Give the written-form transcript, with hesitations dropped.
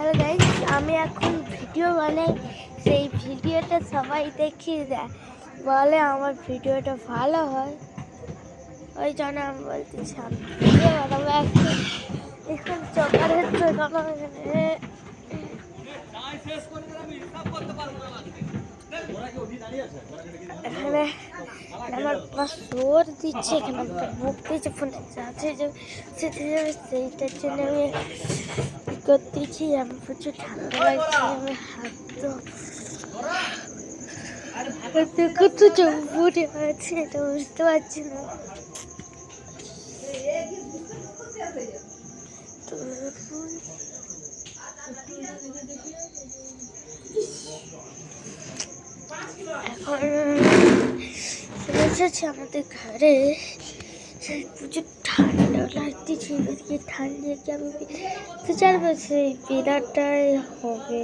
Hello guys, আমি এখন video বানাই। সেই ভিডিওটা সবাই দেখিয়ে দেয়, বলে আমার ভিডিওটা ভালো হয়। ওই জন্য আমি বলতেছি আমি ভিডিও বানাবো। এখন চকার হচ্ছে এখানে আমার জোর দিচ্ছে, এখানে বুক দিচ্ছে, ফোনে চার্জে সেইটার জন্য আমি করতেছি। আমি প্রচুর ঠান্ডা লাগছে, আমি হাত কত চম্পুটে আছে এটা বুঝতে পারছি না। এখন চলে এসেছি আমাদের ঘরে। প্রচুর ঠান্ডা লাগতেছে, এদিকে ঠান্ডা আমি চার বছর এই বিরাটটাই হবে।